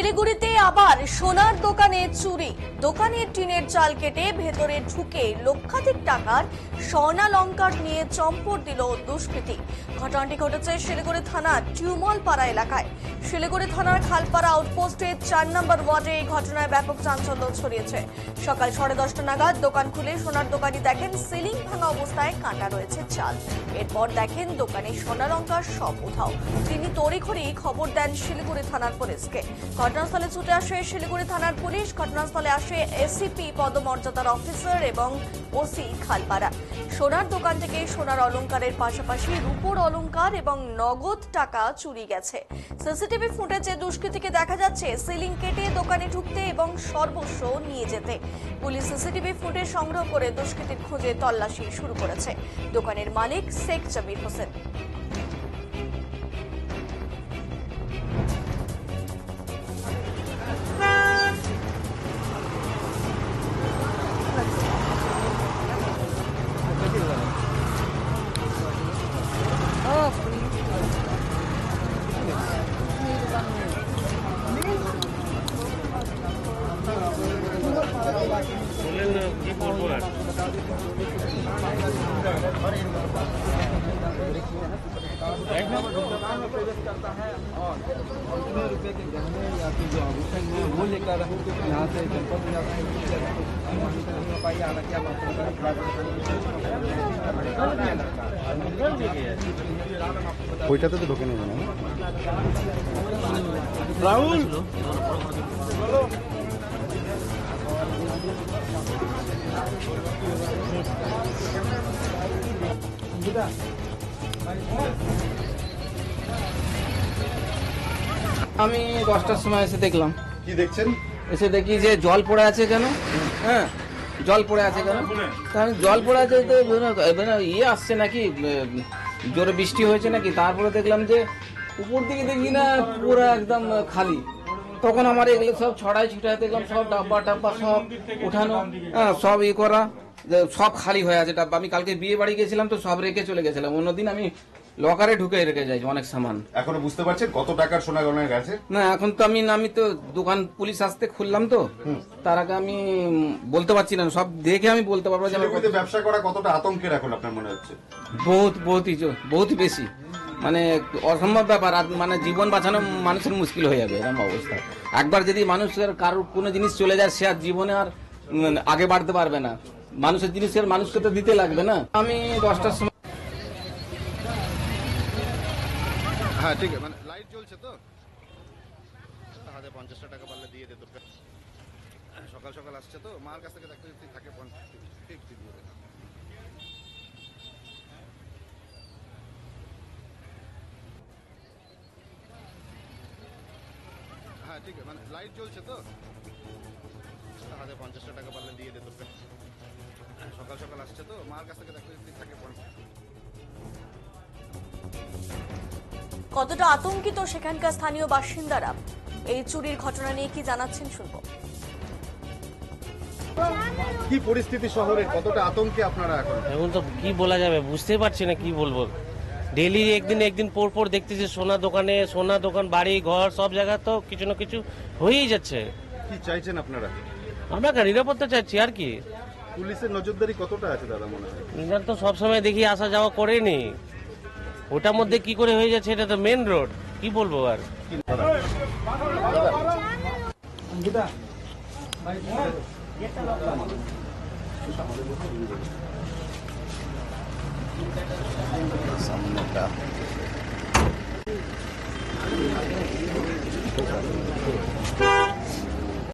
শিলিগুড়িতে আবার সোনার দোকানে চুরি। দোকানের টিনের চাল কেটে ভেতরে ঢুকে লক্ষাধিক টাকার স্বর্ণালংকার নিয়ে চম্পট দিল দুষ্কৃতী। ঘটনাটি ঘটেছে শিলিগুড়ি থানার টিউমলপাড়া এলাকায়। শিলিগুড়ি থানার খালপাড়া আউটপোস্টের 4 নম্বর ওয়ার্ডে এই ঘটনায় ব্যাপক চাঞ্চল্য ছড়িয়েছে। সকাল 10:30 নাগাদ দোকান খুলে সোনার দোকানি দেখেন সিলিং ভাঙা অবস্থায় কাটা রয়েছে চাল। এরপর দেখেন দোকানে স্বর্ণালংকার সব উধাও। তিনি তড়িঘড়ি খবর দেন শিলিগুড়ি থানার পুলিশকে। ঘটনাস্থলে ছুটে আসে শিলিগুড়ি থানার পুলিশ। ঘটনাস্থলে আসে এসিপি পদমর্যাদার অফিসার এবং ওসি খালপাড়া। সোনার দোকান থেকে সোনার অলংকারের পাশাপাশি রূপোর অলংকার এবং নগদ টাকা চুরি গেছে। সিসিটিভি ফুটেজে দুষ্কৃতীকে দেখা যাচ্ছে সিলিং কেটে দোকানে ঢুকতে এবং সর্বস্ব নিয়ে যেতে। পুলিশ সিসিটিভি ফুটেজ সংগ্রহ করে দুষ্কৃতীর খোঁজে তল্লাশি শুরু করেছে। দোকানের মালিক শেখ জাবির হোসেন। करता है और कितने रुपए के गहने या फिर जो आभूषण है वो लेकर यहाँ से जनपद में जाता है। नहीं हो पाई हालांकि आप ওইটাতে তো ঢোকে নেবে না রাহুল আমি 10টার সময় এসে দেখলাম। কি দেখছেন? এসে দেখি যে জল পড়ে আছে কেন। হ্যাঁ, জল পড়ে আছে কেন? কারণ জল পড়ে আছে তো ইয়ে আসছে নাকি, জোরে বৃষ্টি হয়েছে নাকি। তারপরে দেখলাম যে উপর দিকে দেখি না পুরো একদম খালি। তখন আমার এগুলো সব ছড়াই ছিটাই দেখলাম, সব ডাব্বা টাব্বা সব উঠানো, হ্যাঁ সব ই করা, সব খালি হয়ে আছে ডাব্বা। আমি কালকে বিয়ে বাড়ি গেছিলাম তো সব রেখে চলে গেছিলাম। অন্যদিন আমি লকারে ঢুকে রেখে যাই অনেক সামান। এখনো বুঝতে পারছেন কত টাকার সোনা গয়না গেছে? না এখন তো আমি তো দোকান পুলিশ আসতে খুললাম তো, তার আগে আমি বলতে পারছি না। সব দেখে আমি বলতে পারবো যে ব্যবসা করা কতটা আতঙ্কের এখন আপনার মনে হচ্ছে? বহুত বেশি, মানে অসম্ভব ব্যাপার। আর মানে জীবন বাঁচানো মানুষের মুশকিল হয়ে যাবে এরকম অবস্থা। একবার যদি মানুষের কারোর কোনো জিনিস চলে যায়, সে আর জীবনে আর আগে বাড়তে পারবে না। মানুষের জিনিসের মানুষকে তো দিতে লাগবে না। আমি 10টার সময়, হ্যাঁ ঠিক আছে, মানে লাইট জ্বলছে তো, হাতে 50 টাকা পারলে দিয়ে দে। তোর সকাল সকাল আসছে তো, মার কাছ থেকে দেখতে যদি থাকে 50 ঠিক দিয়ে দে। হ্যাঁ ঠিক আছে, মানে লাইট জ্বলছে তো, হাতে 50 টাকা পারলে দিয়ে দে। তোর সকাল সকাল আসছে তো, মার কাছ থেকে দেখতে যদি থাকে 50। কতটা আতঙ্কিত সেখানকার স্থানীয় বাসিন্দারা, এই চুরির ঘটনা নিয়ে কি জানাচ্ছেন শুনবো। কি পরিস্থিতি শহরের, কতটা আতঙ্কে আপনারা এখন? এখন তো কি বলা যাবে, বুঝতেই পারছি না কি বলবো। ডেলি একদিন পর দেখতেছি সোনা দোকান বাড়ি ঘর সব জায়গা তো কিছু না কিছু হয়েই যাচ্ছে। কি চাইছেন আপনারা? আমরা নিরাপত্তা চাইছি আর কি। পুলিশের নজরদারি কতটা আছে দাদা মনে হয়? এনার তো সবসময় দেখি আসা যাওয়া করেনি, ওটার মধ্যে কি করে হয়ে যাচ্ছে, এটা তো মেন রোড, কি বলবো আর। সামনেটা